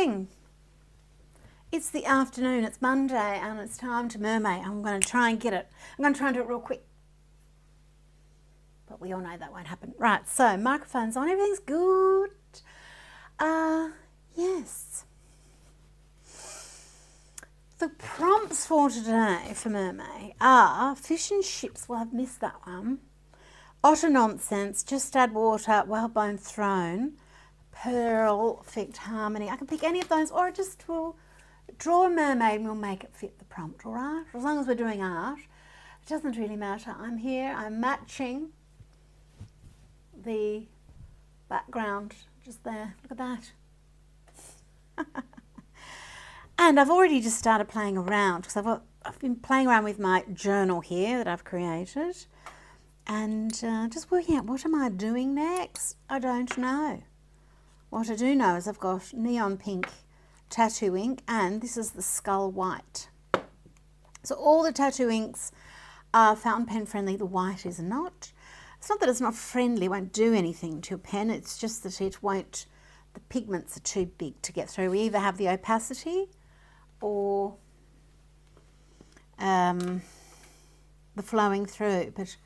morning. It's the afternoon, it's Monday, and it's time to mermaid. I'm going to try and get it. I'm going to try and do it real quick. But we all know that won't happen. Right, so microphone's on, everything's good. Yes. The prompts for today for mermaid are fish and chips. Well, I've missed that one. Otter nonsense, just add water, whalebone throne, perfect harmony. I can pick any of those, or I just will draw a mermaid and we'll make it fit the prompt, all right? As long as we're doing art, it doesn't really matter. I'm here, I'm matching the background just there. Look at that. And I've already just started playing around because I've been playing around with my journal here that I've created, and just working out what am I doing next. I don't know. What I do know is I've got neon pink tattoo ink, and this is the skull white. So all the tattoo inks are fountain pen friendly. The white is not. It's not that it's not friendly, it won't do anything to a pen. It's just that it won't, the pigments are too big to get through. We either have the opacity or the flowing through, but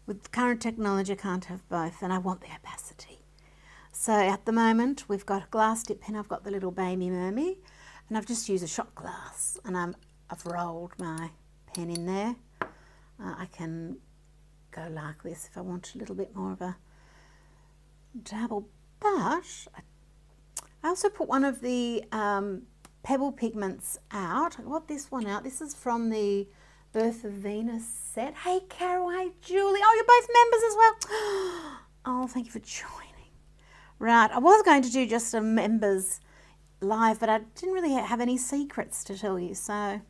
with current technology I can't have both, and I want the opacity. So at the moment we've got a glass dip pen. I've got the little baby mermaid, and I've just used a shot glass, and I've rolled my pen in there. I can go like this if I want a little bit more of a dabble, but I also put one of the pebble pigments out. I got this one out. This is from the Birth of Venus set. Hey Carol, hey Julie. Oh, you're both members as well. Oh, thank you for joining. Right, I was going to do just a members live, but I didn't really have any secrets to tell you, so I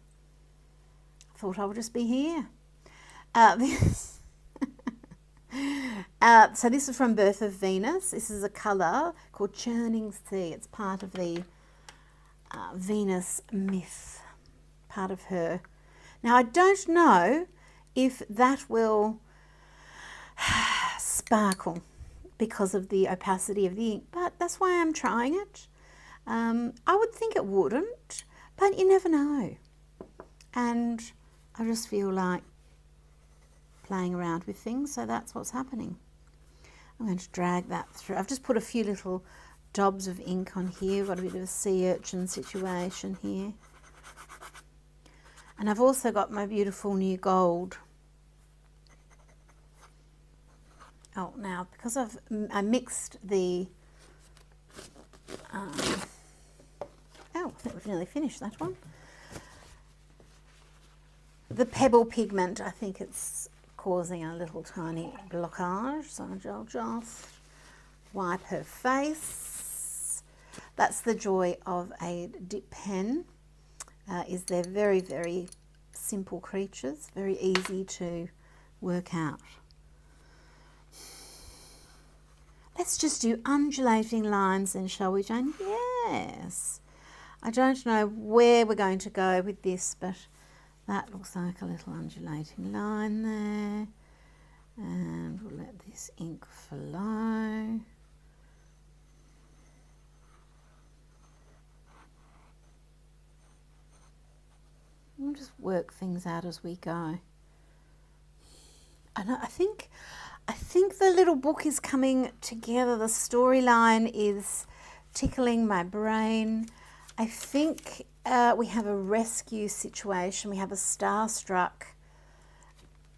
thought I would just be here. So this is from Birth of Venus. This is a colour called Churning Sea. It's part of the Venus myth, part of her. Now I don't know if that will sparkle because of the opacity of the ink, but that's why I'm trying it. I would think it wouldn't, but you never know. And I just feel like playing around with things, so that's what's happening. I'm going to drag that through. I've just put a few little dobs of ink on here. We've got a bit of a sea urchin situation here. And I've also got my beautiful new gold. Oh, now because I mixed the oh, I think we've nearly finished that one. The pebble pigment, I think it's causing a little tiny blockage, so I'll just wipe her face. That's the joy of a dip pen, is they're very, very simple creatures, very easy to work out. Let's just do undulating lines then, shall we, Jane? Yes. I don't know where we're going to go with this, but that looks like a little undulating line there. And we'll let this ink flow. We'll just work things out as we go. And I think the little book is coming together. The storyline is tickling my brain. I think we have a rescue situation. We have a starstruck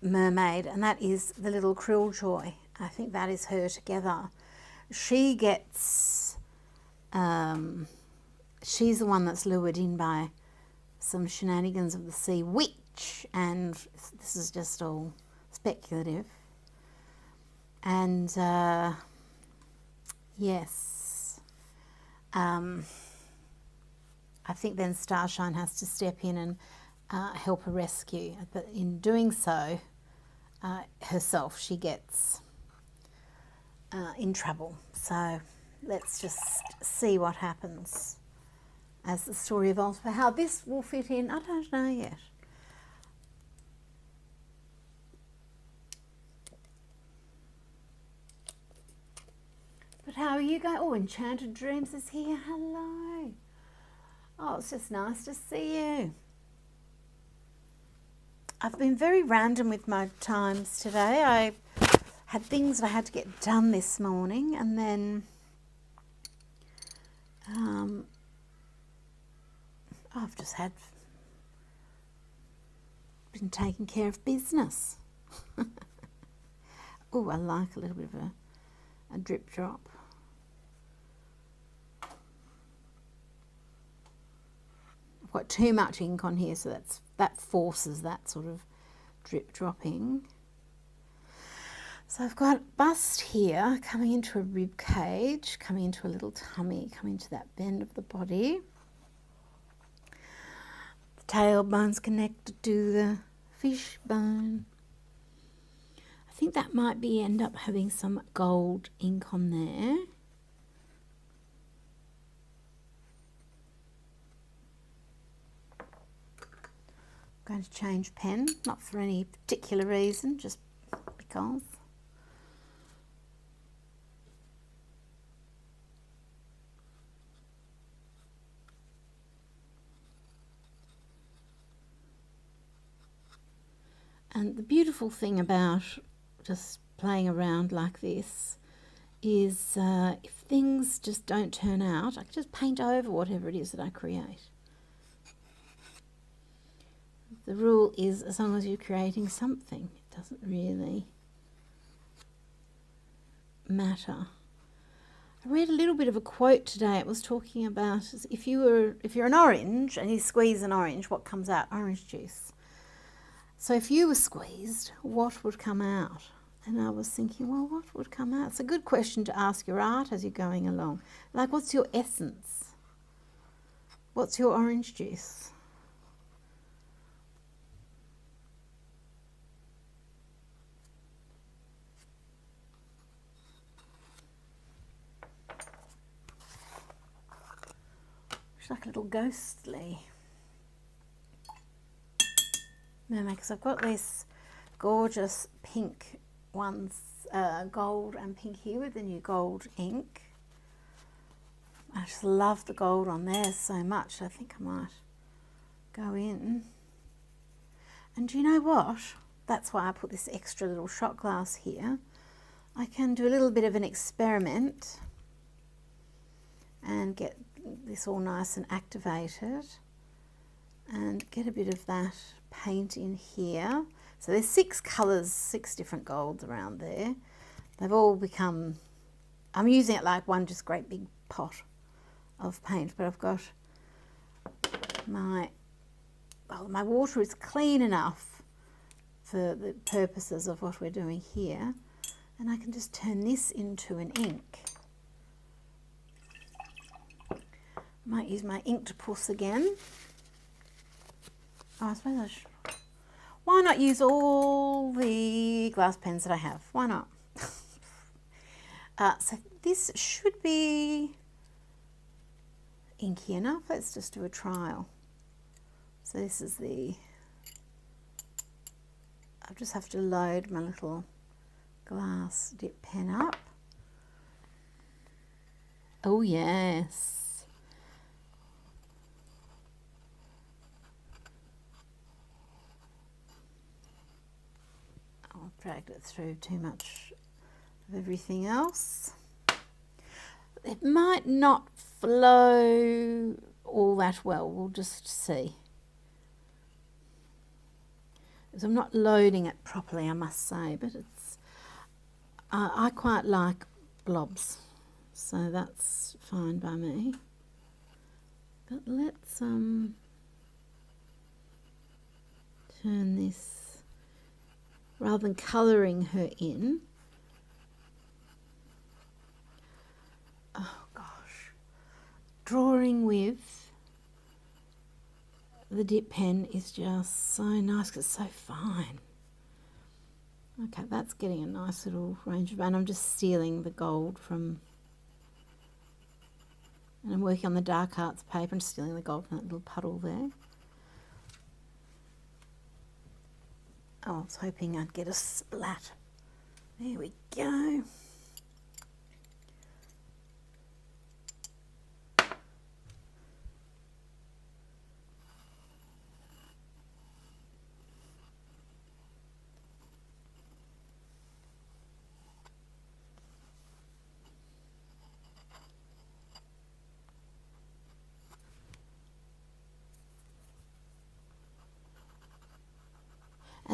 mermaid, and that is the little Krilljoy. I think that is her together. She gets, she's the one that's lured in by some shenanigans of the sea witch, and this is just all speculative. And yes, I think then Starshine has to step in and help her rescue, but in doing so, herself, she gets in trouble. So let's just see what happens as the story evolves. For how this will fit in, I don't know yet. But how are you going? Oh, Enchanted Dreams is here. Hello. Oh, it's just nice to see you. I've been very random with my times today. I had things that I had to get done this morning, and then I've just been taking care of business. Oh, I like a little bit of a drip drop. I've got too much ink on here, so that forces that sort of drip dropping. So I've got bust here coming into a rib cage, coming into a little tummy, coming into that bend of the body. The tailbone's connected to the fish bone. I think that might end up having some gold ink on there. I'm going to change pen, not for any particular reason, just because. And the beautiful thing about just playing around like this is if things just don't turn out, I can just paint over whatever it is that I create. The rule is, as long as you're creating something, it doesn't really matter. I read a little bit of a quote today. It was talking about if you're an orange and you squeeze an orange, what comes out? Orange juice. So if you were squeezed, what would come out? And I was thinking, well, what would come out? It's a good question to ask your art as you're going along. Like, what's your essence? What's your orange juice? It's like a little ghostly mermaid, because I've got this gorgeous pink ones, gold and pink here with the new gold ink. I just love the gold on there so much. I think I might go in. And do you know what? That's why I put this extra little shot glass here. I can do a little bit of an experiment and get this all nice and activated and get a bit of that paint in here. So there's 6 colours, 6 different golds around there. They've all become, I'm using it like one just great big pot of paint, but I've got my water is clean enough for the purposes of what we're doing here, and I can just turn this into an ink. I might use my Inktopuss again. Oh, I suppose I should. Why not use all the glass pens that I have? Why not? So this should be inky enough. Let's just do a trial. So this is I just have to load my little glass dip pen up. Oh yes. Dragged it through too much of everything else. It might not flow all that well, we'll just see. So I'm not loading it properly, I must say, but it's I quite like blobs, so that's fine by me. But let's turn this, rather than colouring her in. Oh gosh, drawing with the dip pen is just so nice because it's so fine. Okay, that's getting a nice little range of, and I'm just stealing the gold from, and I'm working on the dark arts paper and stealing the gold from that little puddle there. Oh, I was hoping I'd get a splat. There we go.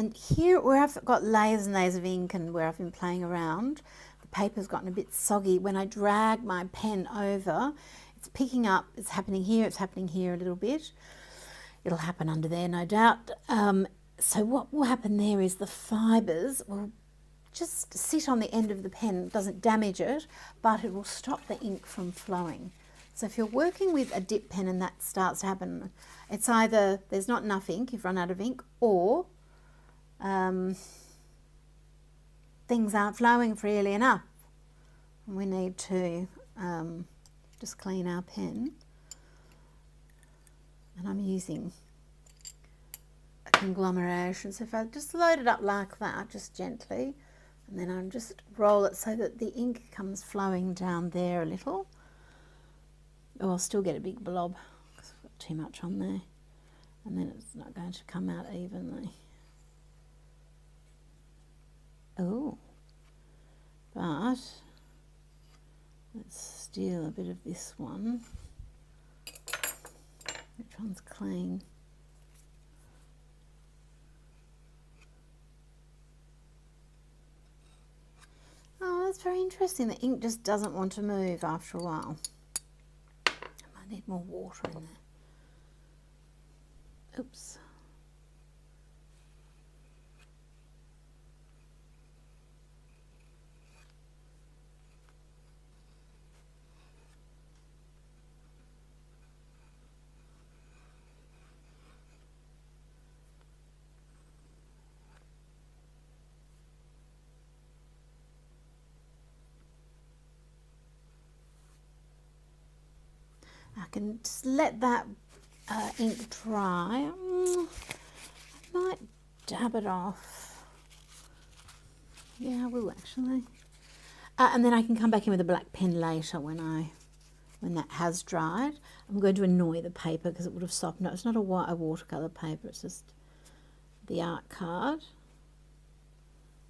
And here where I've got layers and layers of ink and where I've been playing around, the paper's gotten a bit soggy. When I drag my pen over, it's picking up, it's happening here a little bit. It'll happen under there, no doubt. So what will happen there is the fibres will just sit on the end of the pen. It doesn't damage it, but it will stop the ink from flowing. So if you're working with a dip pen and that starts to happen, it's either there's not enough ink, you've run out of ink, or things aren't flowing freely enough. And we need to just clean our pen. And I'm using a conglomeration. So if I just load it up like that, just gently, and then I just roll it so that the ink comes flowing down there a little. Oh, I'll still get a big blob because I've got too much on there. And then it's not going to come out evenly. Oh, but let's steal a bit of this one. Which one's clean? Oh, that's very interesting. The ink just doesn't want to move after a while. I might need more water in there. Oops. I can just let that ink dry. I might dab it off. Yeah, I will actually. And then I can come back in with a black pen later when that has dried. I'm going to annoy the paper because it would have softened. No, it's not a watercolor paper. It's just the art card.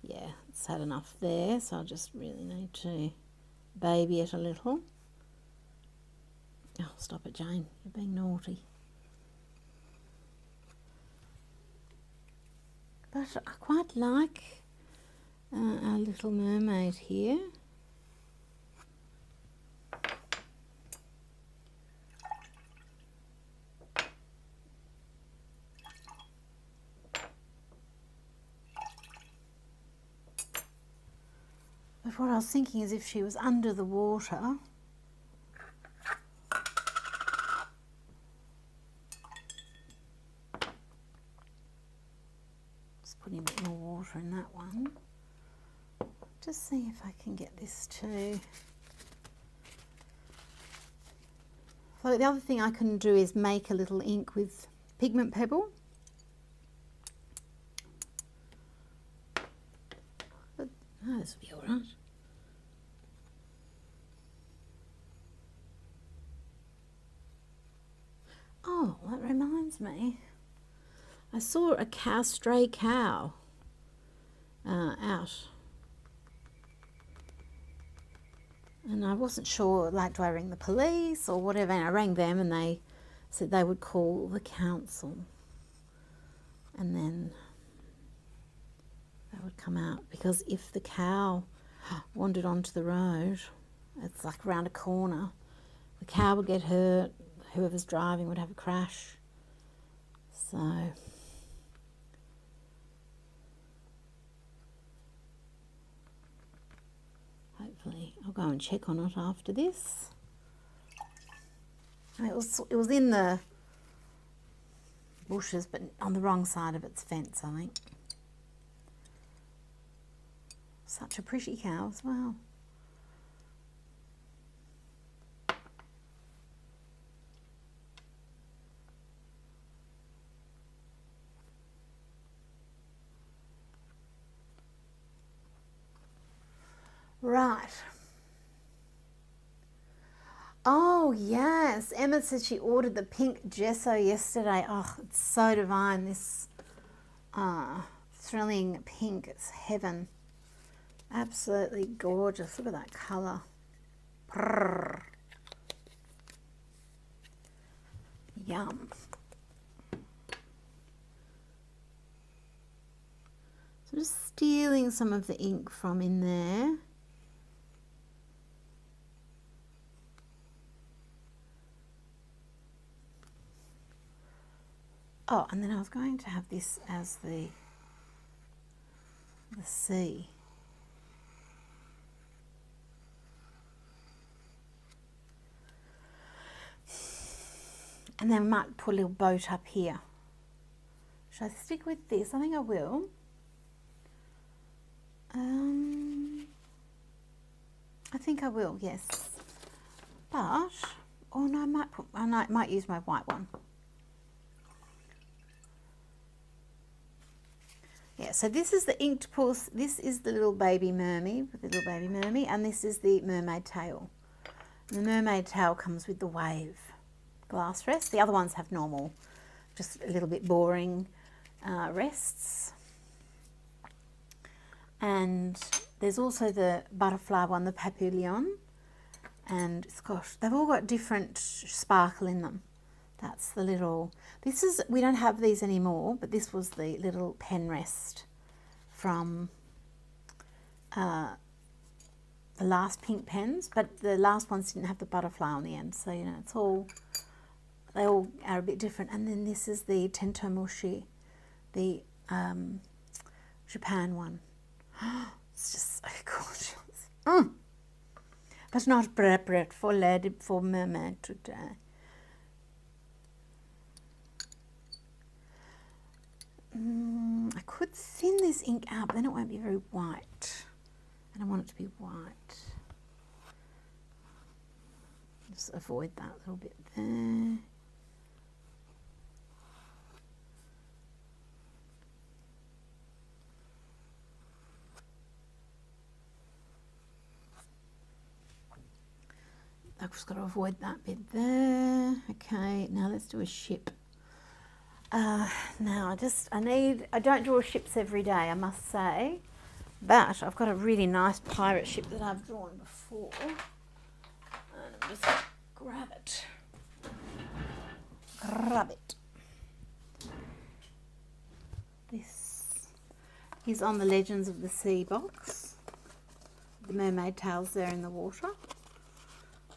Yeah, it's had enough there, so I just really need to baby it a little. Oh, stop it, Jane. You're being naughty. But I quite like our little mermaid here. But what I was thinking is if she was under the water, putting a bit more water in that one. Just see if I can get this to. So the other thing I can do is make a little ink with pigment pebble. But, oh, this will be all right. Oh, that reminds me. I saw a stray cow out, and I wasn't sure, like, do I ring the police or whatever, and I rang them and they said they would call the council and then they would come out, because if the cow wandered onto the road, it's like around a corner, the cow would get hurt, whoever's driving would have a crash. So hopefully I'll go and check on it after this. It was in the bushes, but on the wrong side of its fence, I think. Such a pretty cow as well. Right. Oh, yes. Emma said she ordered the pink gesso yesterday. Oh, it's so divine, this thrilling pink. It's heaven. Absolutely gorgeous. Look at that colour. Prrr. Yum. just stealing some of the ink from in there. Oh, and then I was going to have this as the sea. And then I might put a little boat up here. Should I stick with this? I think I will. I think I will, yes. But, oh no, I might use my white one. Yeah, so this is the inked pulse. This is the little baby mermaid, and this is the mermaid tail. And the mermaid tail comes with the wave glass rest. The other ones have normal, just a little bit boring rests. And there's also the butterfly one, the papillon, and gosh, they've all got different sparkle in them. That's the little, this is, we don't have these anymore, but this was the little pen rest from the last pink pens, but the last ones didn't have the butterfly on the end, so you know, it's all, they all are a bit different. And then this is the Tentomoshi, the Japan one. It's just so gorgeous. But not prepared for lady, for mermaid today. I could thin this ink out, but then it won't be very white. I don't want it to be white. Just avoid that little bit there. I've just got to avoid that bit there. Okay, now let's do a ship. Now I don't draw ships every day, I must say, but I've got a really nice pirate ship that I've drawn before, and I'm just going to grab it. This is on the Legends of the Sea box, the mermaid tails there in the water,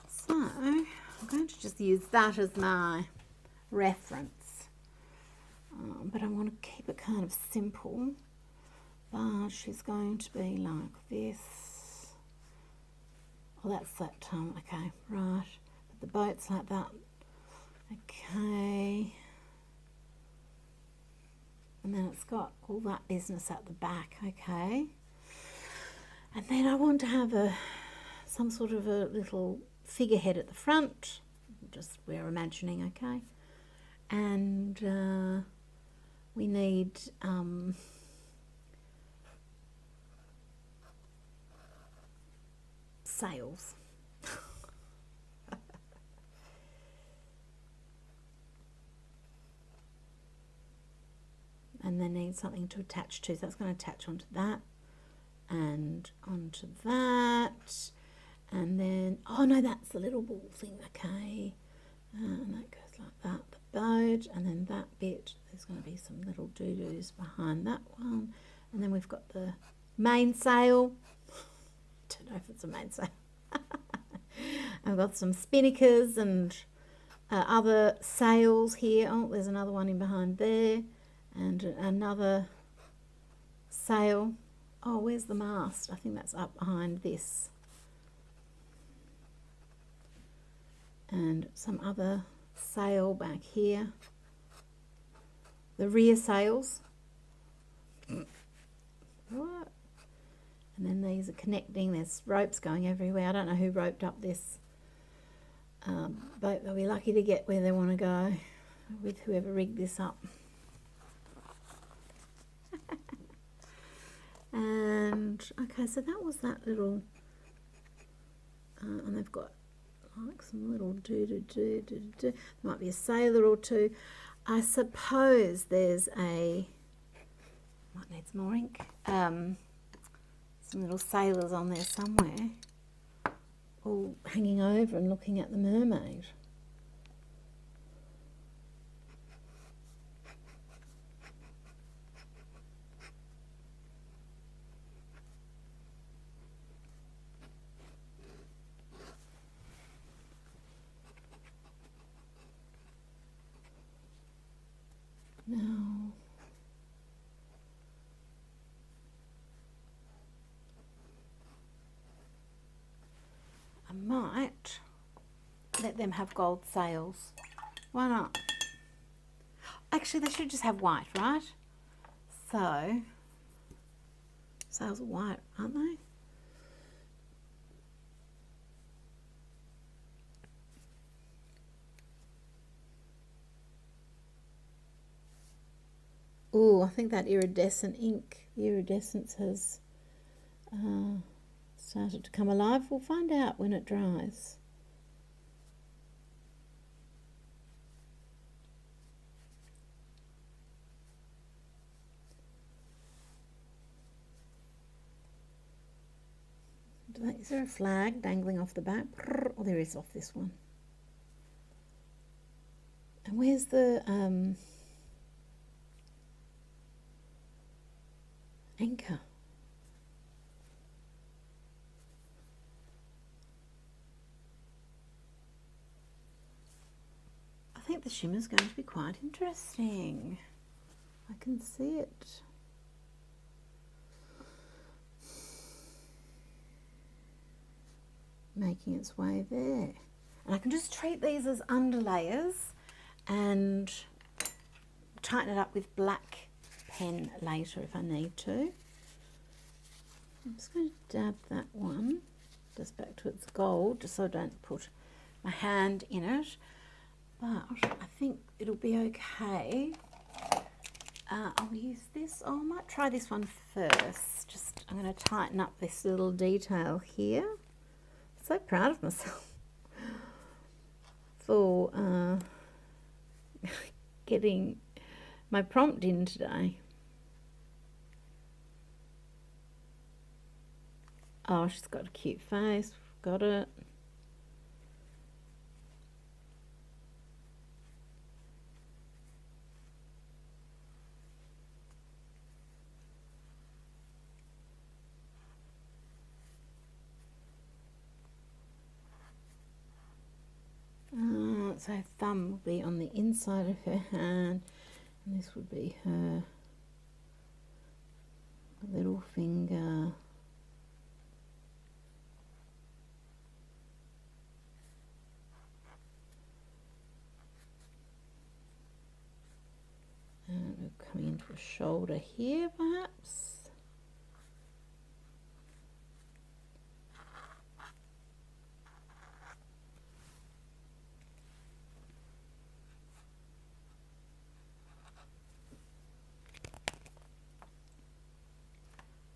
so I'm going to just use that as my reference. But I want to keep it kind of simple, but she's going to be like this. Oh, that's that tongue. Okay, right. But the boat's like that. Okay. And then it's got all that business at the back. Okay. And then I want to have some sort of a little figurehead at the front. Just we're imagining, okay. And we need sails. And they need something to attach to, so that's going to attach onto that and onto that. And then, oh no, that's the little ball thing, okay. And that goes like that, the boat, and then that bit, there's going to be some little doo-doos behind that one. And then we've got the mainsail. Don't know if it's a mainsail. I've got some spinnakers and other sails here. Oh, there's another one in behind there, and another sail. Oh, where's the mast? I think that's up behind this. And some other sail back here. The rear sails. What? And then these are connecting. There's ropes going everywhere. I don't know who roped up this boat. They'll be lucky to get where they want to go with whoever rigged this up. And okay, so that was that little, and they've got like some little there might be a sailor or two. I suppose there's might need some more ink. Some little sailors on there somewhere, all hanging over and looking at the mermaid. let them have gold sails. Why not? Actually, they should just have white, right? So, sails are white, aren't they? Oh, I think that iridescent ink, the iridescence has started to come alive. We'll find out when it dries. Is there a flag dangling off the back? Oh, there is off this one. And where's the anchor? I think the shimmer's going to be quite interesting. I can see it. Making its way there. And I can just treat these as underlayers and tighten it up with black pen later if I need to. I'm just going to dab that one just back to its gold, just so I don't put my hand in it. But I think it'll be okay. I'll use this. Oh, I might try this one first. Just I'm going to tighten up this little detail here. So proud of myself for getting my prompt in today. Oh, she's got a cute face. Got it. So her thumb will be on the inside of her hand, and this would be her little finger. And we're coming into a shoulder here, perhaps.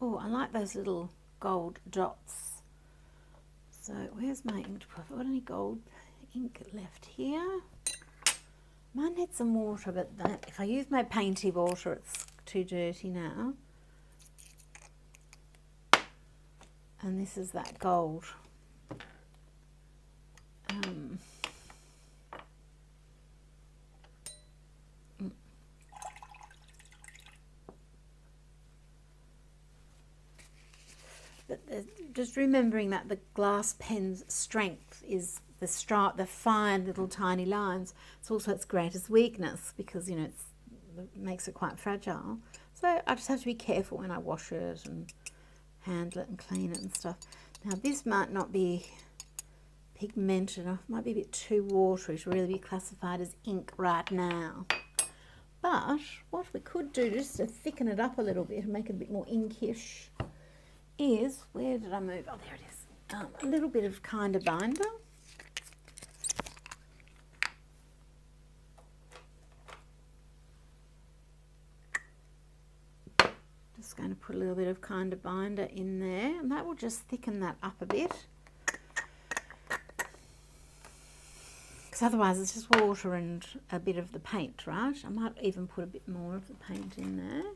Oh, I like those little gold dots. So where's my ink? Have I got any gold ink left here? Might need some water, but if I use my painty water, it's too dirty now. And this is that gold. But just remembering that the glass pen's strength is the fine little tiny lines. It's also its greatest weakness because, you know, it makes it quite fragile. So I just have to be careful when I wash it and handle it and clean it and stuff. Now this might not be pigmented enough, might be a bit too watery to really be classified as ink right now. But what we could do just to thicken it up a little bit and make it a bit more inkish is, where did I move? Oh, there it is. A little bit of kinder binder. Just going to put a little bit of kinder binder in there, and that will just thicken that up a bit. Because otherwise it's just water and a bit of the paint, right? I might even put a bit more of the paint in there.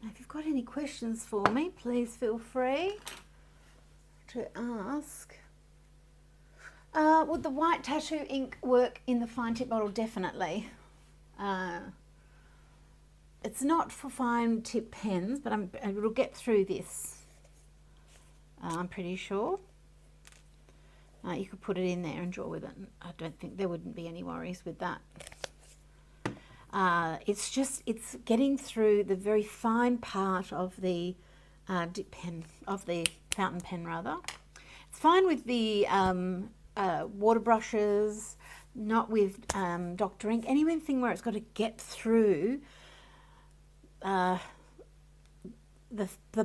If you've got any questions for me, please feel free to ask. Would the white tattoo ink work in the fine tip bottle? Definitely. It's not for fine tip pens, but it'll get through this. I'm pretty sure. You could put it in there and draw with it. I don't think there wouldn't be any worries with that. It's getting through the very fine part of the dip pen, of the fountain pen rather. It's fine with the water brushes, not with Dr. Ink. Anything where it's got to get through the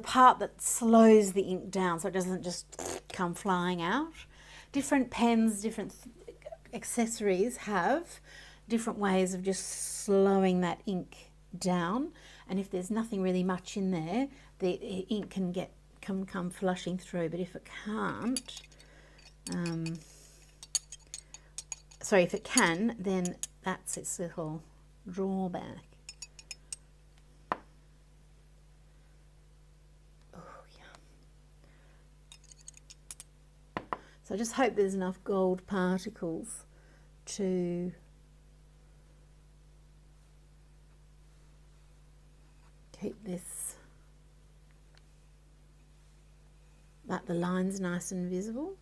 part that slows the ink down so it doesn't just come flying out. Different pens, different accessories have different ways of just slowing that ink down, and if there's nothing really much in there, the ink can come flushing through. But if it can't, sorry, if it can, then that's its little drawback. Oh yeah. So I just hope there's enough gold particles to keep this, that the line's nice and visible.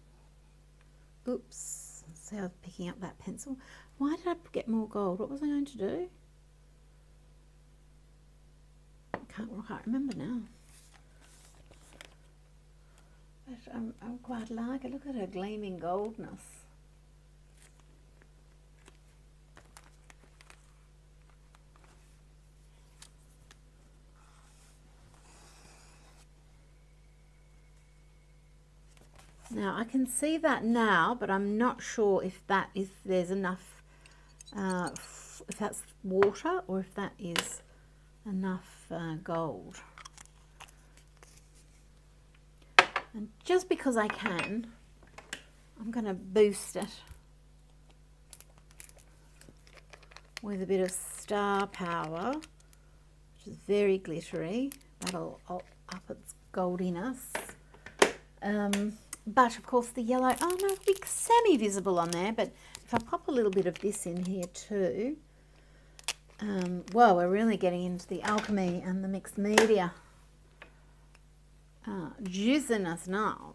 Oops, see, I was picking up that pencil. Why did I get more gold? What was I going to do? I can't remember now. But I'm quite like it. Look at her gleaming goldness. Now I can see that now, but I'm not sure if that is, there's enough, if that's water or if that is enough gold. And just because I can, I'm going to boost it with a bit of Star Power, which is very glittery. That'll up its goldiness. But of course the yellow, oh no, it'll be semi-visible on there, but if I pop a little bit of this in here too, well, we're really getting into the alchemy and the mixed media. Juicing us now.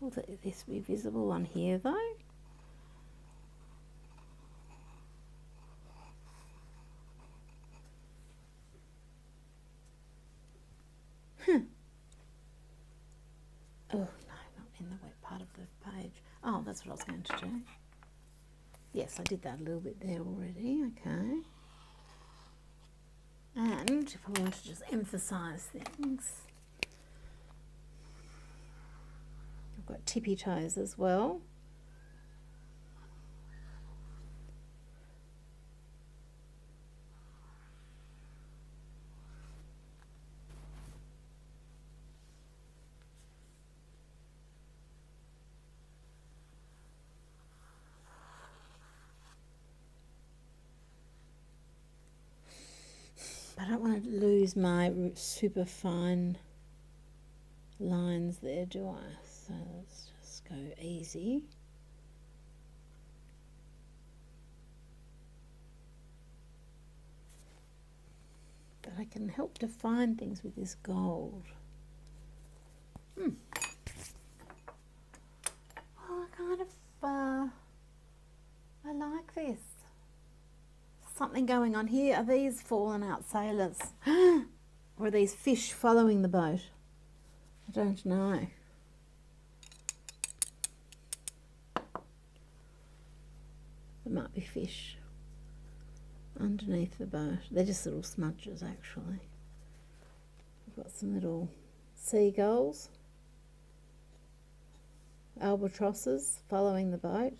Will this be visible on here though? Oh no, not in the wet part of the page. Oh, that's what I was going to do. Yes, I did that a little bit there already. Okay. And if I want to just emphasize things, I've got tippy toes as well. I don't want to lose my super fine lines there, do I? So let's just go easy. But I can help define things with this gold. Well, I kind of, I like this. Something going on here. Are these fallen out sailors? Or are these fish following the boat? I don't know. There might be fish underneath the boat. They're just little smudges actually. We've got some little seagulls, albatrosses following the boat.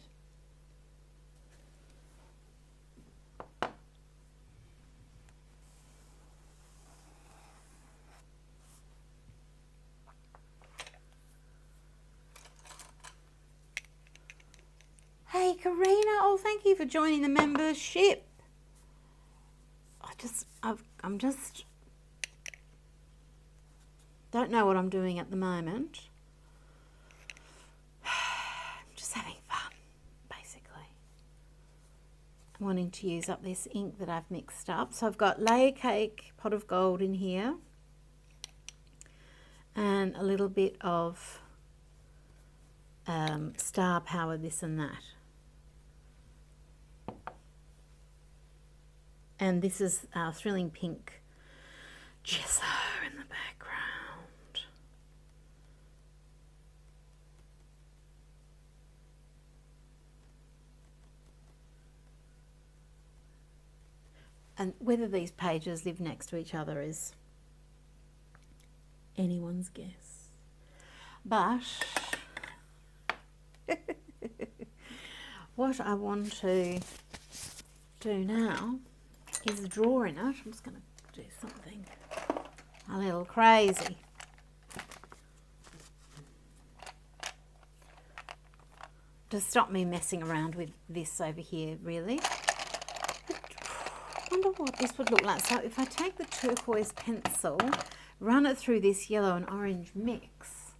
Hey Karina, oh thank you for joining the membership. I'm just Don't know what I'm doing at the moment. Just having fun, basically. I'm wanting to use up this ink that I've mixed up. So I've got Layer Cake Pot of Gold in here. And a little bit of Star Power, this and that. And this is Thrilling Pink gesso in the background. And whether these pages live next to each other is anyone's guess. But what I want to do now is draw in it. I'm just going to do something a little crazy. To stop me messing around with this over here, really. I wonder what this would look like. So if I take the turquoise pencil, run it through this yellow and orange mix,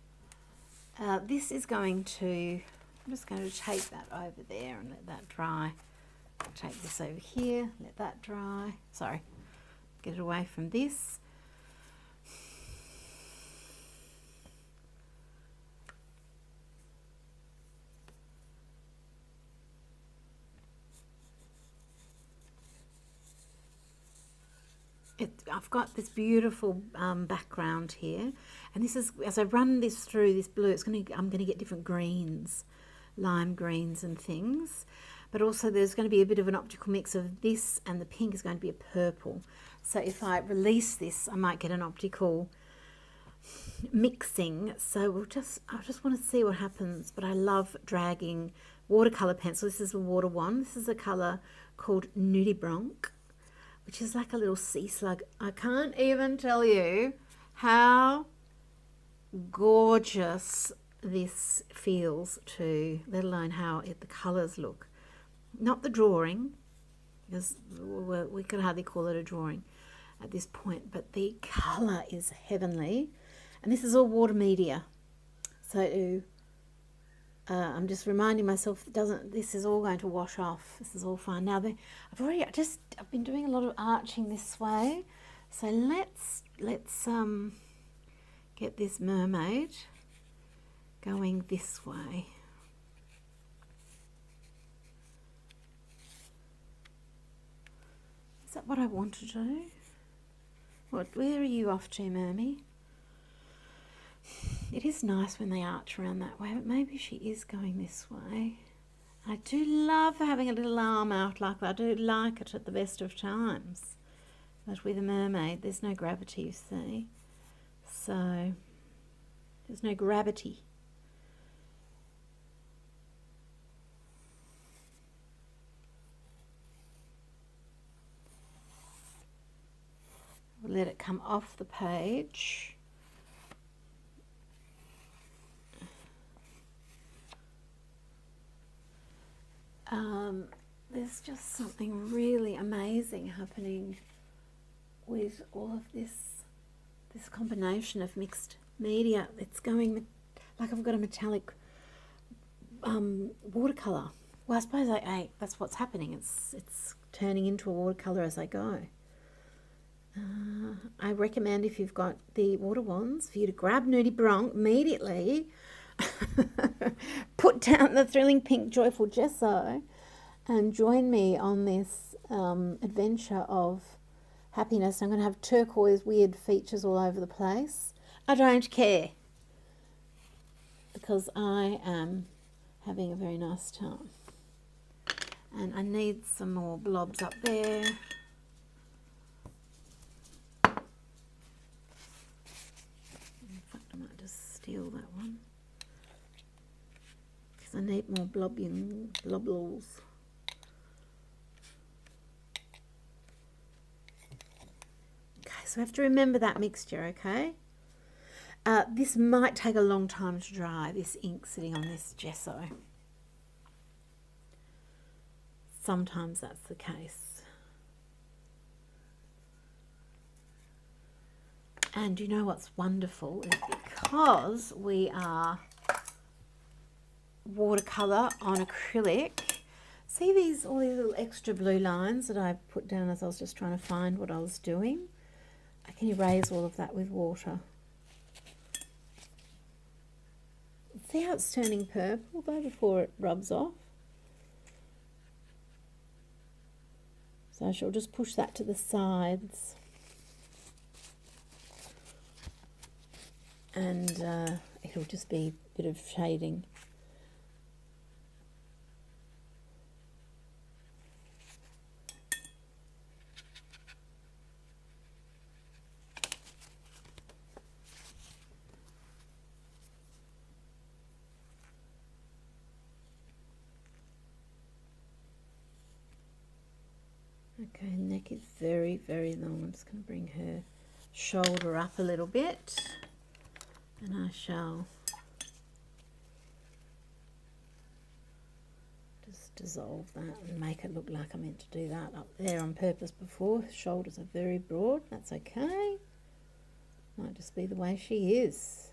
this is going to, I'm just going to take that over there and let that dry. Take this over here, let that dry. Sorry, get it away from this. I've got this beautiful background here, and this is, as I run this through this blue, I'm going to get different greens, lime greens and things. But also there's going to be a bit of an optical mix of this, and the pink is going to be a purple. So if I release this, I might get an optical mixing. So I just want to see what happens. But I love dragging watercolor pencil. This is a water one. This is a color called Nudibranche, which is like a little sea slug. I can't even tell you how gorgeous this feels to, let alone how the colors look. Not the drawing, because we could hardly call it a drawing at this point, but the colour is heavenly. And this is all water media. So I'm just reminding myself, this is all going to wash off. This is all fine. Now, I've been doing a lot of arching this way. So let's get this mermaid going this way. Is that what I want to do? Where are you off to, Mermy? It is nice when they arch around that way, but maybe she is going this way. I do love having a little arm out like that. I do like it at the best of times. But with a mermaid, there's no gravity, you see. So, there's no gravity. We'll let it come off the page. There's just something really amazing happening with all of this combination of mixed media. It's going like I've got a metallic watercolor. Well, I suppose that's what's happening. It's turning into a watercolor as I go. I recommend, if you've got the water wands, for you to grab Nudibranche immediately, put down the Thrilling Pink Joyful Gesso, and join me on this adventure of happiness. I'm going to have turquoise weird features all over the place. I don't care, because I am having a very nice time. And I need some more blobs up there. I might just steal that one, because I need more blobbles. Okay, so I have to remember that mixture, okay? This might take a long time to dry, this ink sitting on this gesso. Sometimes that's the case. And you know what's wonderful is because we are watercolor on acrylic, see these, all these little extra blue lines that I put down as I was just trying to find what I was doing? I can erase all of that with water. See how it's turning purple though before it rubs off? So I shall just push that to the sides. And it'll just be a bit of shading. Okay, neck is very, very long. I'm just going to bring her shoulder up a little bit. And I shall just dissolve that and make it look like I meant to do that up there on purpose before. Shoulders are very broad, that's okay. Might just be the way she is.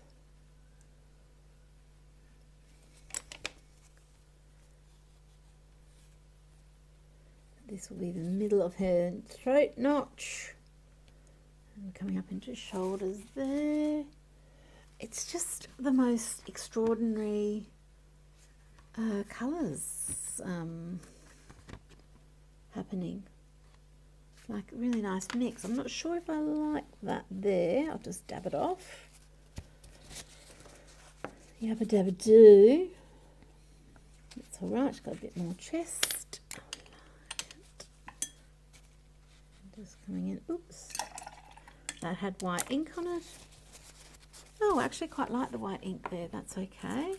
This will be the middle of her throat notch. And coming up into shoulders there. It's just the most extraordinary colours happening. Like a really nice mix. I'm not sure if I like that there. I'll just dab it off. Yabba dabba do. It's alright, it's got a bit more chest. I like it. Just coming in. Oops. That had white ink on it. Oh, I actually quite like the white ink there, that's okay.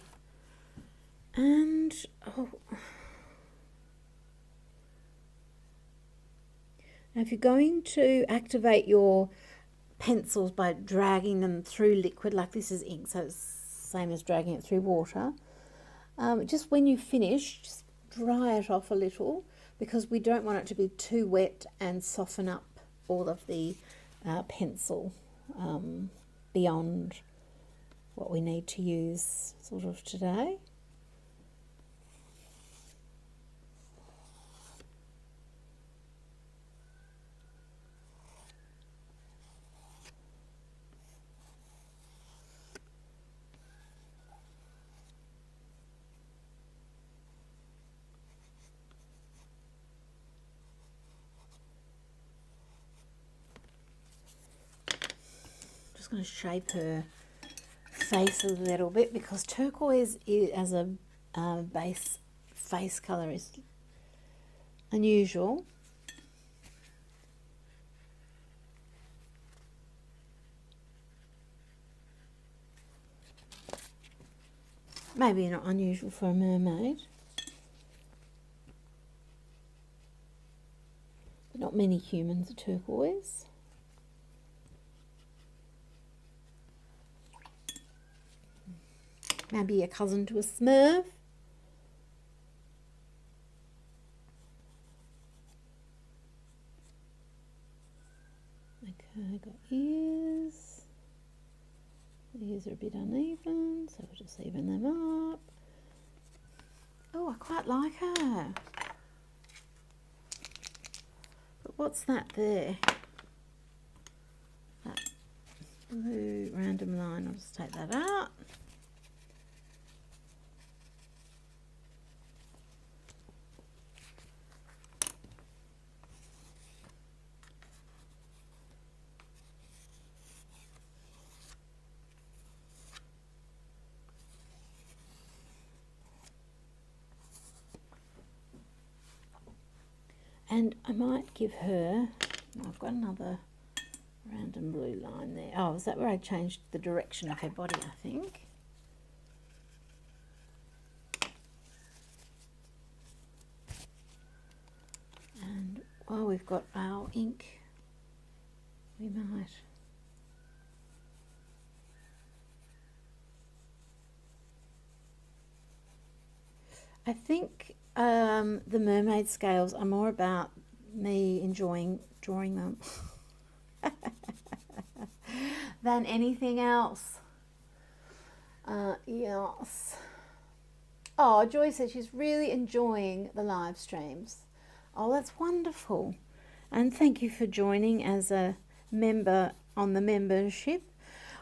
And, oh. Now if you're going to activate your pencils by dragging them through liquid, like this is ink, so it's the same as dragging it through water, just when you finish, just dry it off a little, because we don't want it to be too wet and soften up all of the pencil beyond what we need to use sort of today. Just going to shape her face a little bit, because turquoise is, as a base face colour, is unusual. Maybe not unusual for a mermaid, but not many humans are turquoise. Maybe a cousin to a Smurf. Okay, got ears. The ears are a bit uneven, so we'll just even them up. Oh, I quite like her. But what's that there? That blue random line, I'll just take that out. And I might give her, I've got another random blue line there. Oh, is that where I changed the direction of her body, I think? And while we've got our ink, we might. I think the mermaid scales are more about me enjoying drawing them than anything else. Yes. Oh, Joy says she's really enjoying the live streams. Oh, that's wonderful. And thank you for joining as a member on the membership.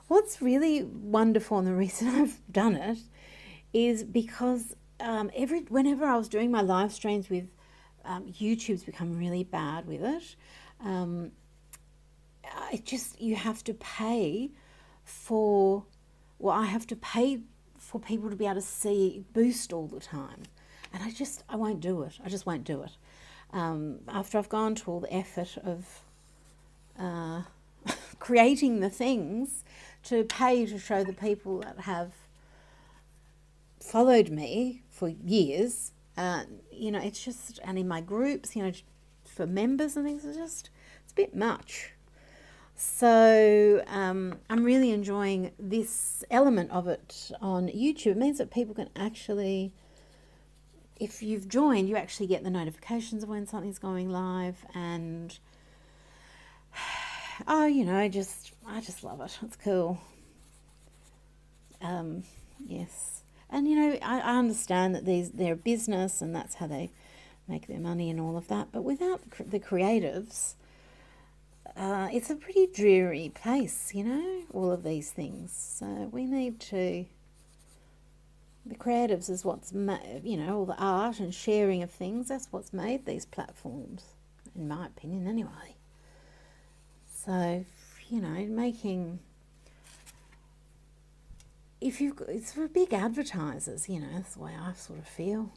What's really wonderful, and the reason I've done it, is because whenever I was doing my live streams with YouTube's become really bad with it. You have to pay for, well, I have to pay for people to be able to see Boost all the time. And I won't do it. I just won't do it. After I've gone to all the effort of creating the things to pay to show the people that have followed me for years, you know, it's just, and in my groups, you know, for members and things, it's a bit much. So I'm really enjoying this element of it on YouTube. It means that people can actually, if you've joined, you actually get the notifications of when something's going live, and oh, you know, I just love it. It's cool. Yes. And, you know, I understand that they're a business and that's how they make their money and all of that. But without the creatives, it's a pretty dreary place, you know, all of these things. So we need to, the creatives is what's, you know, all the art and sharing of things, that's what's made these platforms, in my opinion anyway. So, you know, making, it's for big advertisers, you know, that's the way I sort of feel.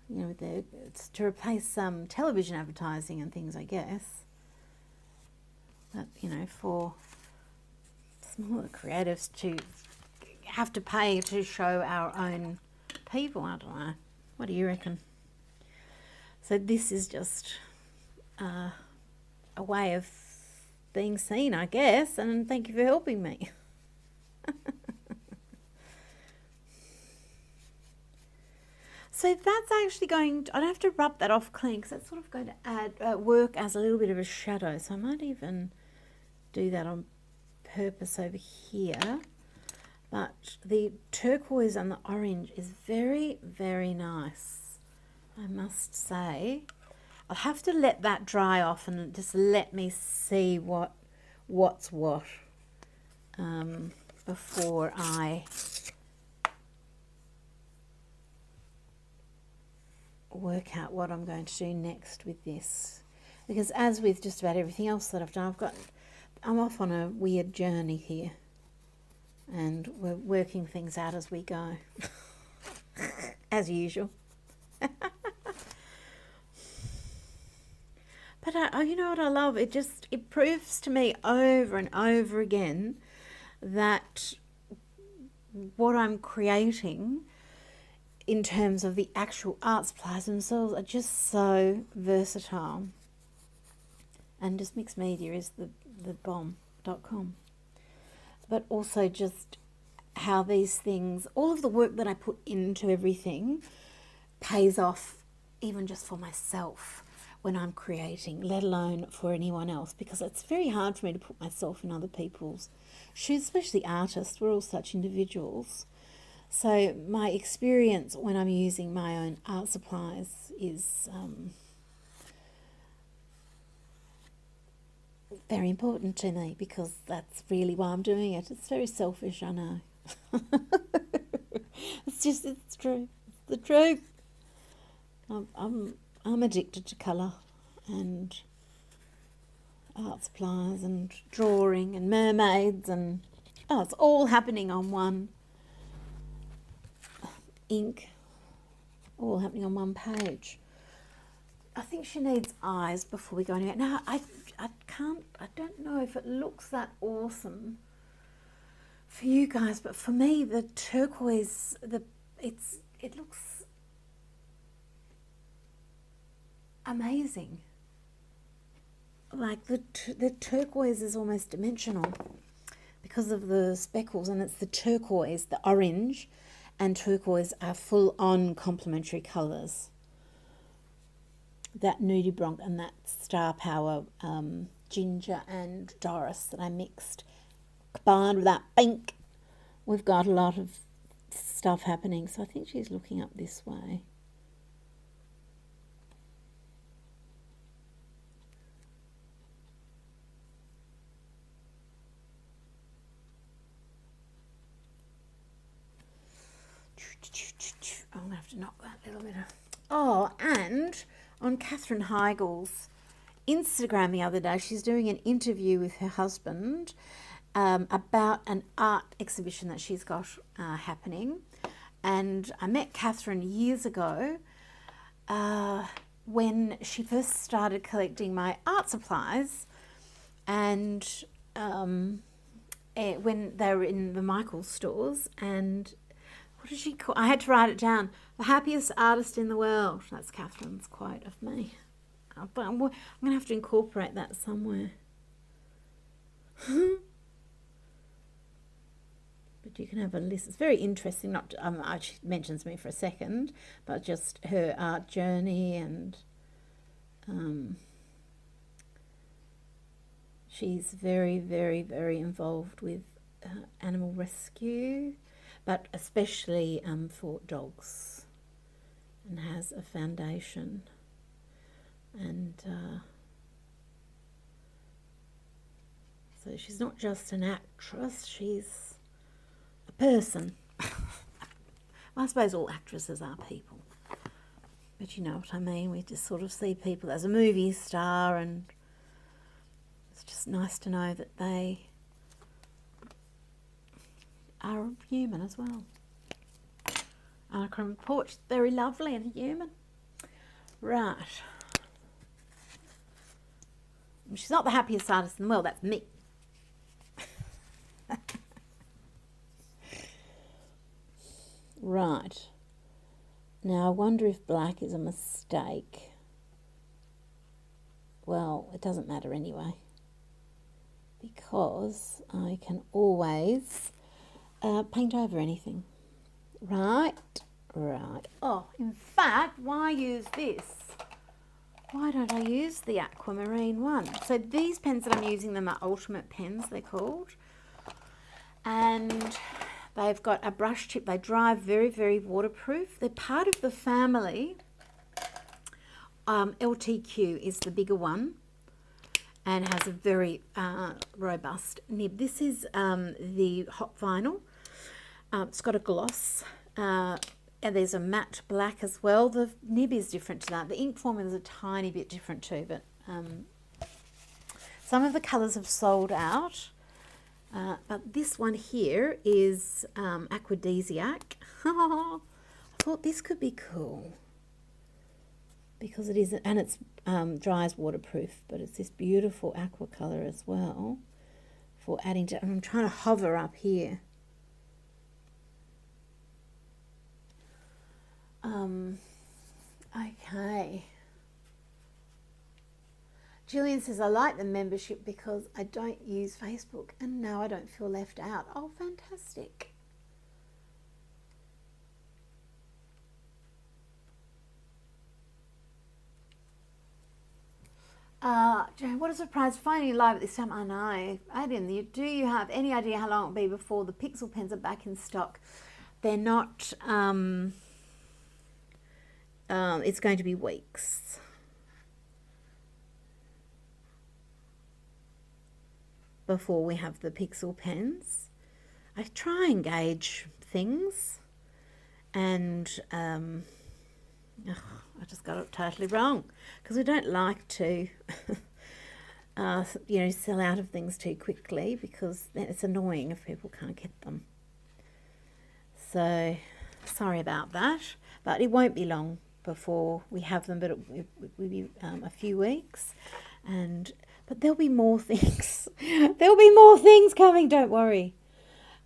You know, it's to replace some television advertising and things, I guess. But, you know, for smaller creatives to have to pay to show our own people, I don't know. What do you reckon? So this is just a way of being seen, I guess, and thank you for helping me. So that's actually going to, I don't have to rub that off clean because that's sort of going to add work as a little bit of a shadow. So I might even do that on purpose over here. But the turquoise and the orange is very, very nice, I must say. I'll have to let that dry off and just let me see what's what before I work out what I'm going to do next with this. Because as with just about everything else that I've done, I'm off on a weird journey here. And we're working things out as we go. As usual. But you know what I love? It proves to me over and over again that what I'm creating in terms of the actual art supplies themselves are just so versatile. And just mixed media is the bomb.com. But also just how these things, all of the work that I put into everything pays off even just for myself when I'm creating, let alone for anyone else, because it's very hard for me to put myself in other people's shoes, especially artists. We're all such individuals. So my experience when I'm using my own art supplies is very important to me, because that's really why I'm doing it. It's very selfish, I know. It's true. It's the truth. I'm addicted to colour and art supplies and drawing and mermaids, and it's all happening on one ink, all happening on one page. I think she needs eyes before we go anywhere. Now, I don't know if it looks that awesome for you guys, but for me, the turquoise, it looks amazing. Like the turquoise is almost dimensional because of the speckles, and it's the turquoise, the orange and turquoise are full-on complementary colours. That Nudie Bronc and that Star Power ginger and Doris that I mixed, combined with that pink. We've got a lot of stuff happening, so I think she's looking up this way. I'm going to have to knock that little bit off. Oh, and on Catherine Heigl's Instagram the other day, she's doing an interview with her husband about an art exhibition that she's got happening. And I met Catherine years ago when she first started collecting my art supplies, and when they were in the Michaels stores. And what did she call? I had to write it down. The happiest artist in the world. That's Catherine's quote of me. But I'm going to have to incorporate that somewhere. But you can have a list. It's very interesting. Not she mentions me for a second, but just her art journey, and she's very, very, very involved with animal rescue, but especially for dogs, and has a foundation. And so she's not just an actress, she's a person. I suppose all actresses are people, but you know what I mean. We just sort of see people as a movie star, and it's just nice to know that they are human as well. And I can report she's very lovely and human. Right. She's not the happiest artist in the world, that's me. Right. Now I wonder if black is a mistake. Well, it doesn't matter anyway, because I can always paint over anything. Right. Oh, in fact, why use this? Why don't I use the aquamarine one? So these pens that I'm using them are ultimate pens, they're called. And they've got a brush tip. They dry very, very waterproof. They're part of the family. LTQ is the bigger one and has a very robust nib. This is the hot vinyl. It's got a gloss. And there's a matte black as well. The nib is different to that. The ink formula is a tiny bit different too, but some of the colours have sold out. But this one here is Aquadesiac. I thought this could be cool because it is, and it's dries waterproof, but it's this beautiful aqua colour as well for adding to, and I'm trying to hover up here. Okay. Julian says, I like the membership because I don't use Facebook and now I don't feel left out. Oh, fantastic. What a surprise finding you live at this time. I know. Aiden, do you have any idea how long it'll be before the Pixel pens are back in stock? They're not... it's going to be weeks. Before we have the Pixel pens. I try and gauge things, and I just got it totally wrong because we don't like to you know, sell out of things too quickly because then it's annoying if people can't get them. So sorry about that, but it won't be long before we have them, but it will be a few weeks, but there'll be more things. There'll be more things coming, don't worry.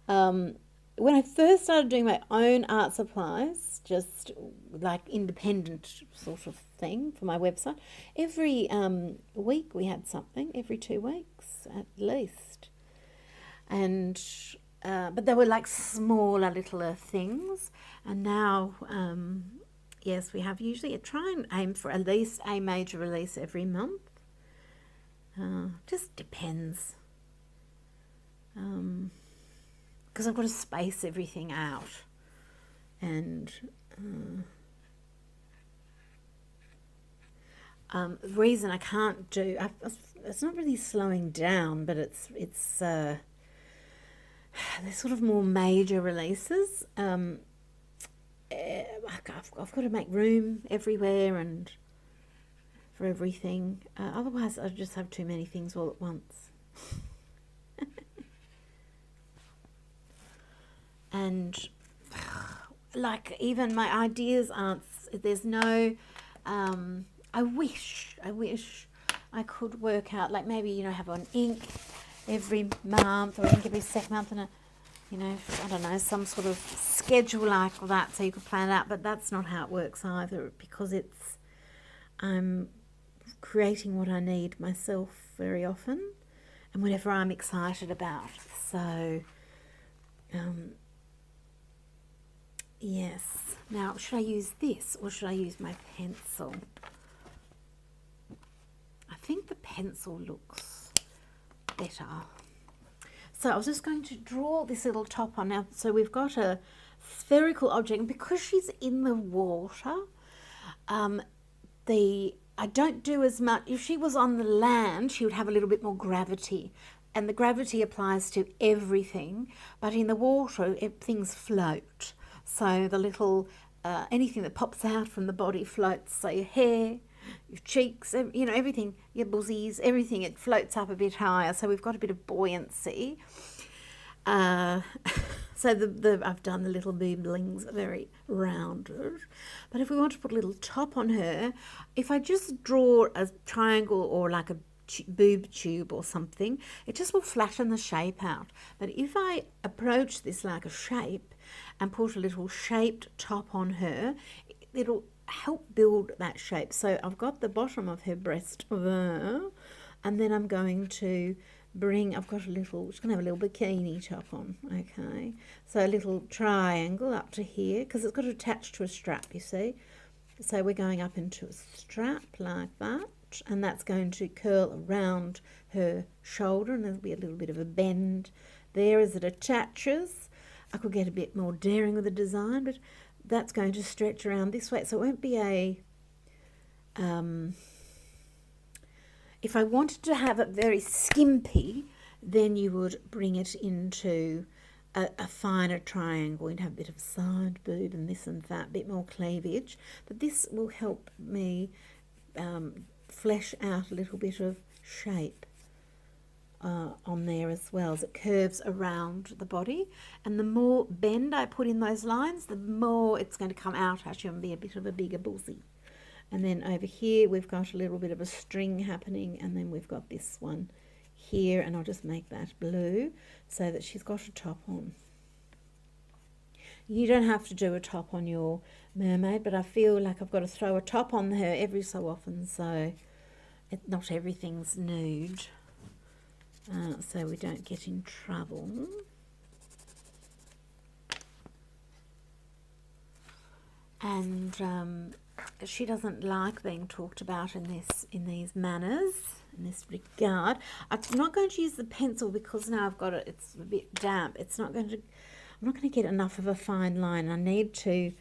When I first started doing my own art supplies, just like independent sort of thing for my website, every week we had something, every 2 weeks at least. And but they were like smaller, littler things. And now, yes, we have usually try and aim for at least a major release every month. Just depends. Because I've got to space everything out. And the reason I can't do, it's not really slowing down, but it's they're sort of more major releases. I've got to make room everywhere and for everything. Otherwise, I just have too many things all at once. And like even my ideas aren't. There's no. I wish I could work out, like maybe, you know, have an ink every month or ink every second month and you know, I don't know, some sort of schedule like that so you could plan it out, but that's not how it works either, because I'm creating what I need myself very often and whatever I'm excited about. So, yes. Now, should I use this or should I use my pencil? I think the pencil looks better. So I was just going to draw this little top on now. So we've got a spherical object, and because she's in the water, I don't do as much. If she was on the land, she would have a little bit more gravity, and the gravity applies to everything. But in the water, things float. So the little anything that pops out from the body floats. So your hair, your cheeks, you know, everything, your bussies, everything, it floats up a bit higher. So we've got a bit of buoyancy. So I've done the little booblings very rounded. But if we want to put a little top on her, if I just draw a triangle or like a boob tube or something, it just will flatten the shape out. But if I approach this like a shape and put a little shaped top on her, it'll help build that shape. So I've got the bottom of her breast there, and then I'm going to bring, I've got a little, just going to have a little bikini top on, okay? So a little triangle up to here, because it's got to attach to a strap, you see? So we're going up into a strap like that, and that's going to curl around her shoulder, and there'll be a little bit of a bend there as it attaches. I could get a bit more daring with the design, but that's going to stretch around this way, so it won't be a, if I wanted to have it very skimpy, then you would bring it into a finer triangle. You'd have a bit of side boob and this and that, a bit more cleavage, but this will help me flesh out a little bit of shape on there as well, as it curves around the body. And the more bend I put in those lines, the more it's going to come out at you and be a bit of a bigger bussy. And then over here we've got a little bit of a string happening, and then we've got this one here, and I'll just make that blue so that she's got a top on. You don't have to do a top on your mermaid, but I feel like I've got to throw a top on her every so often, so not everything's nude. So we don't get in trouble. And she doesn't like being talked about in these manners, in this regard. I'm not going to use the pencil because now I've got it. It's a bit damp. I'm not going to get enough of a fine line. I need to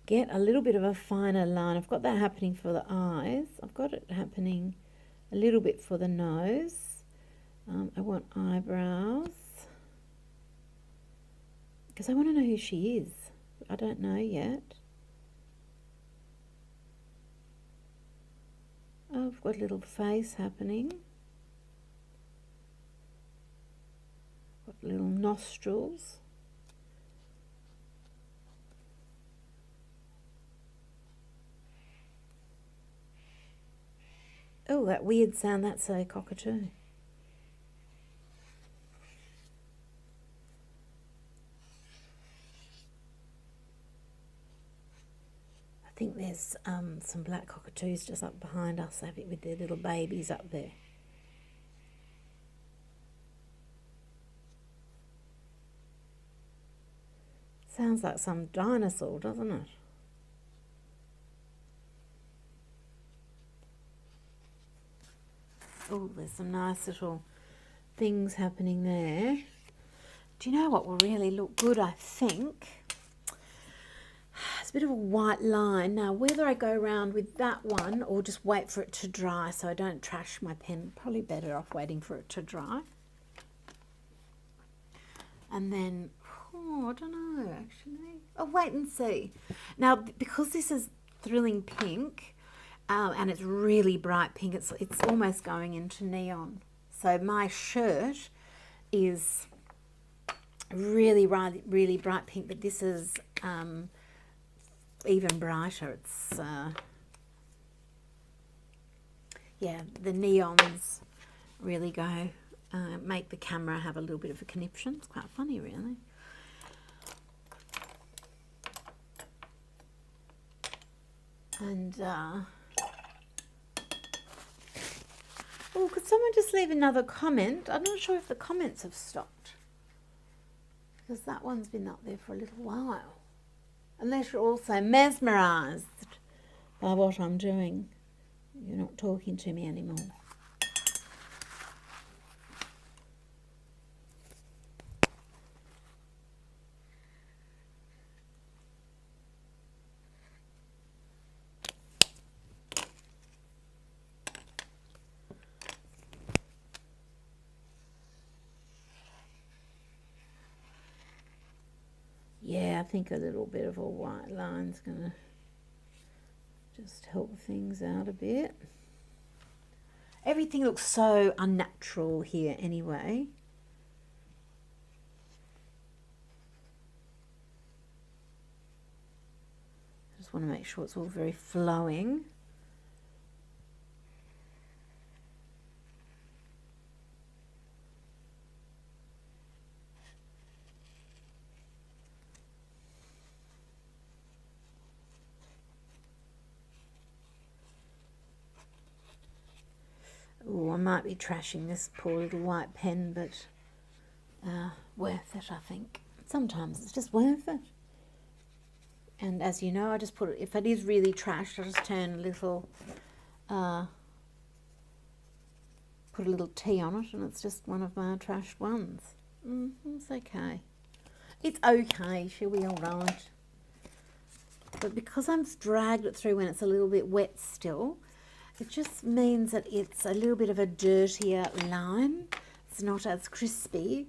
get a little bit of a finer line. I've got that happening for the eyes. I've got it happening a little bit for the nose. I want eyebrows, because I want to know who she is. I don't know yet. Oh, I've got a little face happening. Got little nostrils. Oh, that weird sound, that's a cockatoo. I think there's some black cockatoos just up behind us, with their little babies up there. Sounds like some dinosaur, doesn't it? Oh, there's some nice little things happening there. Do you know what will really look good, I think? It's a bit of a white line. Now, whether I go around with that one or just wait for it to dry so I don't trash my pen, probably better off waiting for it to dry. And then, oh, I don't know, actually. I'll wait and see. Now, because this is Thrilling Pink, and it's really bright pink, it's almost going into neon. So my shirt is really bright pink, but this is even brighter. It's yeah, the neons really go make the camera have a little bit of a conniption. It's quite funny, really. And oh, could someone just leave another comment? I'm not sure if the comments have stopped, because that one's been up there for a little while. Unless you're also mesmerised by what I'm doing. You're not talking to me anymore. Yeah, I think a little bit of a white line's going to just help things out a bit. Everything looks so unnatural here anyway. I just want to make sure it's all very flowing. Oh, I might be trashing this poor little white pen, but worth it, I think. Sometimes it's just worth it. And as you know, I just put it, if it is really trashed, I just turn a little, put a little T on it, and it's just one of my trashed ones. It's okay. It's okay, she'll be all right. But because I've dragged it through when it's a little bit wet still, it just means that it's a little bit of a dirtier line. It's not as crispy,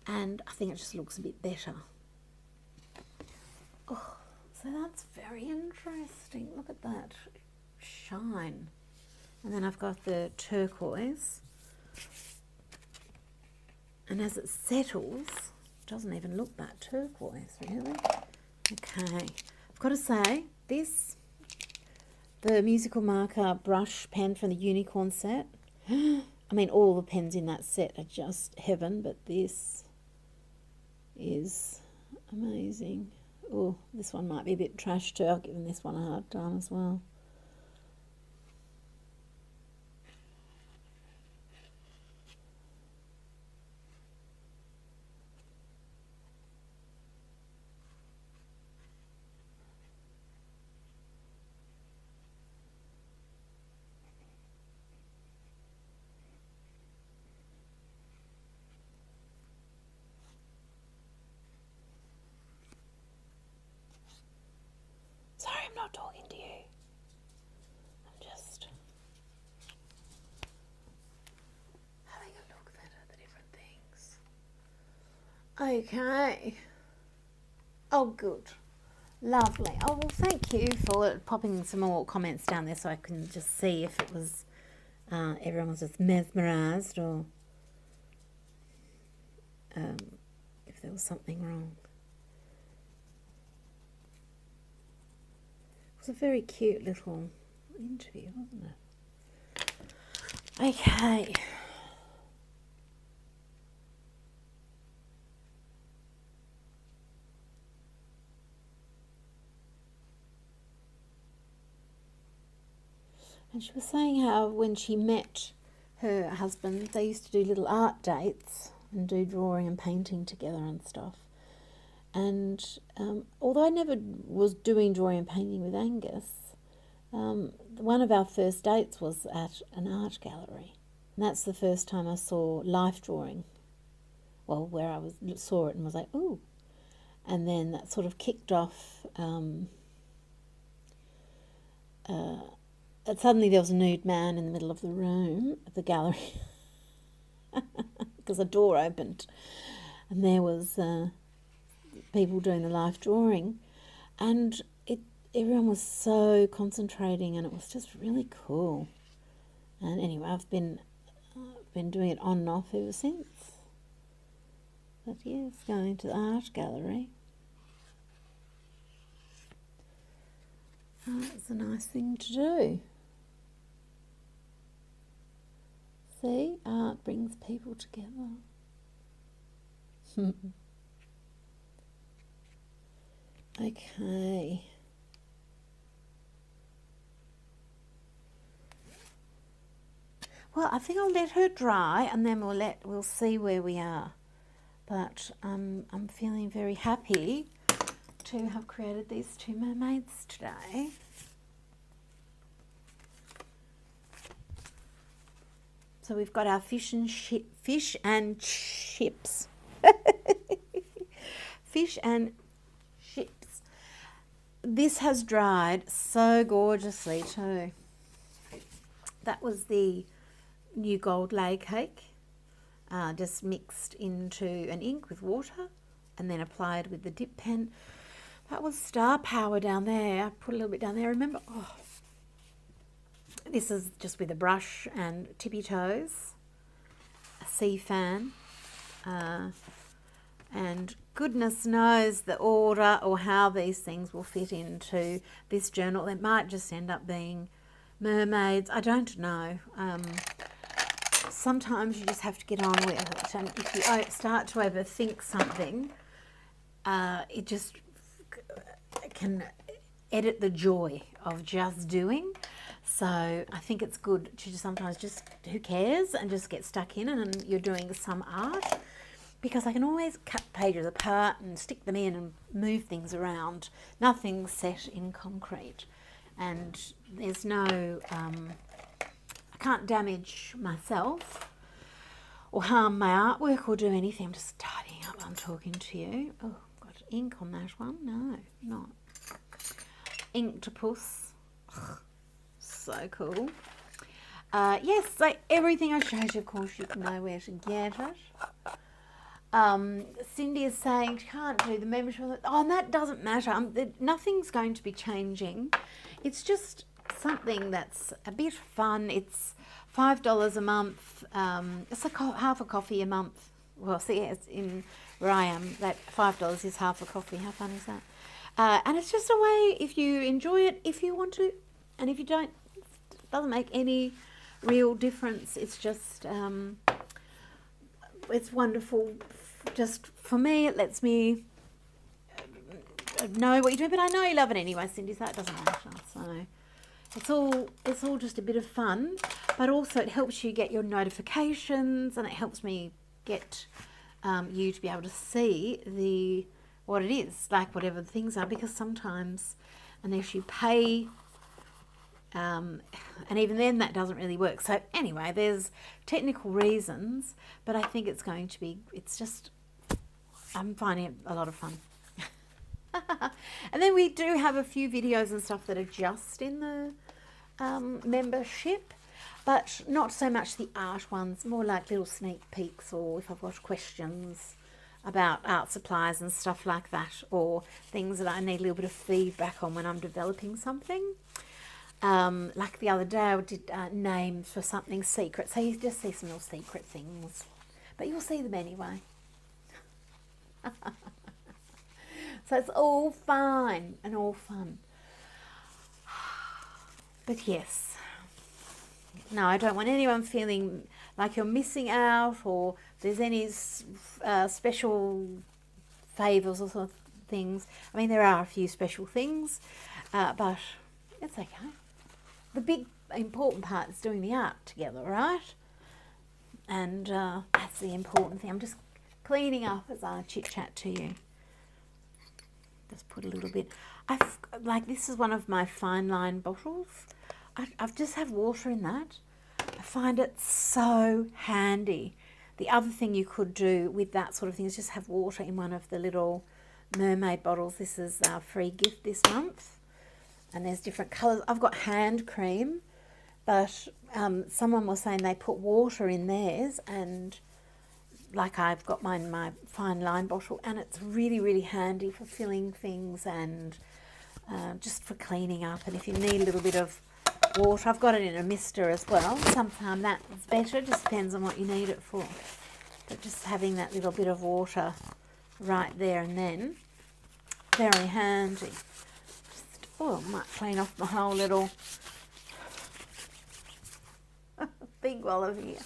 and I think it just looks a bit better. Oh, so that's very interesting. Look at that shine. And then I've got the turquoise. And as it settles, it doesn't even look that turquoise, really. Okay, I've got to say, the musical marker brush pen from the unicorn set. I mean, all the pens in that set are just heaven, but this is amazing. Oh, this one might be a bit trash too. I've given this one a hard time as well. I'm not talking to you. I'm just having a look at the different things. Okay. Oh, good. Lovely. Oh, well, thank you for popping some more comments down there so I can just see if it was, everyone was just mesmerised or if there was something wrong. It was a very cute little interview, wasn't it? Okay. And she was saying how when she met her husband, they used to do little art dates and do drawing and painting together and stuff. And although I never was doing drawing and painting with Angus, one of our first dates was at an art gallery. And that's the first time I saw life drawing. Well, where I saw it and was like, ooh. And then that sort of kicked off. Suddenly there was a nude man in the middle of the room at the gallery because a door opened, and there was people doing the life drawing, and everyone was so concentrating, and it was just really cool. And anyway, I've been doing it on and off ever since. But yes, going to the art gallery. It's a nice thing to do. See, art brings people together. Okay. Well, I think I'll let her dry, and then we'll see where we are. But I'm feeling very happy to have created these two mermaids today. So we've got our fish and chips. Fish and chips. This has dried so gorgeously too. That was the new gold lay cake, just mixed into an ink with water and then applied with the dip pen. That was star power down there. I put a little bit down there. Remember, this is just with a brush and tippy toes, a sea fan, and goodness knows the order or how these things will fit into this journal. It might just end up being mermaids. I don't know. Sometimes you just have to get on with it, and if you start to overthink something, it just can edit the joy of just doing. So I think it's good to sometimes just, who cares, and just get stuck in and you're doing some art, because I can always cut pages apart and stick them in and move things around. Nothing's set in concrete, and there's no, I can't damage myself or harm my artwork or do anything. I'm just tidying up while I'm talking to you. Oh, got ink on that one. No, not. Inktopuss. So cool. Yes, so everything I showed you, of course, you can know where to get it. Cindy is saying she can't do the membership. Oh, and that doesn't matter. Nothing's going to be changing. It's just something that's a bit fun. It's $5 a month. It's half a coffee a month. Well, see, it's in where I am, that $5 is half a coffee. How fun is that? And it's just a way, if you enjoy it, if you want to, and if you don't, it doesn't make any real difference. It's just, it's wonderful. Just for me, it lets me know what you're doing, but I know you love it anyway, Cindy, so that doesn't matter. So it's all just a bit of fun, but also it helps you get your notifications, and it helps me get you to be able to see what it is, like whatever the things are, because sometimes unless you pay, and even then that doesn't really work. So anyway, there's technical reasons, but I think it's going to be, it's just, I'm finding it a lot of fun. And then we do have a few videos and stuff that are just in the membership, but not so much the art ones, more like little sneak peeks, or if I've got questions about art supplies and stuff like that, or things that I need a little bit of feedback on when I'm developing something. Like the other day I did names for something secret, so you just see some little secret things, but you'll see them anyway. So it's all fine and all fun. But yes, no, I don't want anyone feeling like you're missing out, or there's any special favours or sort of things. I mean, there are a few special things, but it's okay. The big important part is doing the art together, right? And that's the important thing. I'm just cleaning up as I chit-chat to you. Just put a little bit. Like, this is one of my fine line bottles. I've just have water in that, I find it so handy. The other thing you could do with that sort of thing is just have water in one of the little mermaid bottles. This is our free gift this month. And there's different colours. I've got hand cream, but someone was saying they put water in theirs, and like I've got mine in my fine line bottle, and it's really, really handy for filling things and just for cleaning up. And if you need a little bit of water, I've got it in a mister as well. Sometimes that's better, just depends on what you need it for. But just having that little bit of water right there and then, very handy. Just, oh, I might clean off my whole little big wallet here.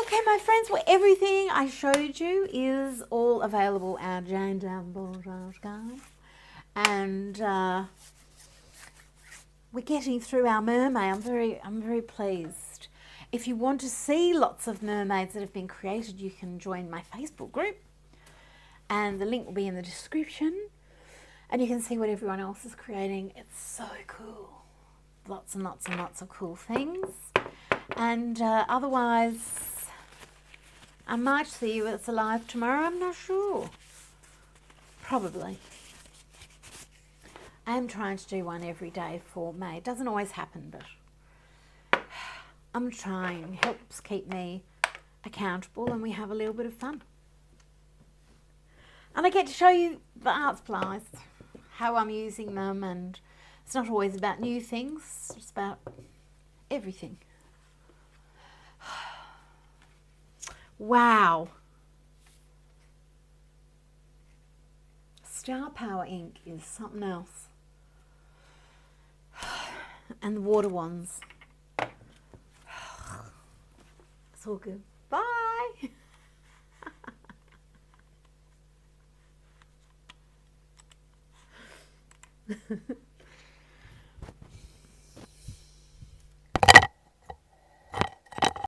Okay, my friends, well, everything I showed you is all available at Jane Davenport Guide. And we're getting through our mermaid. I'm very pleased. If you want to see lots of mermaids that have been created, you can join my Facebook group, and the link will be in the description, and you can see what everyone else is creating. It's so cool. Lots and lots and lots of cool things. And otherwise, I might see you it's alive tomorrow. I'm not sure. Probably. I am trying to do one every day for May. It doesn't always happen, but I'm trying. It helps keep me accountable, and we have a little bit of fun. And I get to show you the art supplies, how I'm using them, and it's not always about new things, it's about everything. Wow. Star Power ink is something else. And the water ones. It's all good. Bye.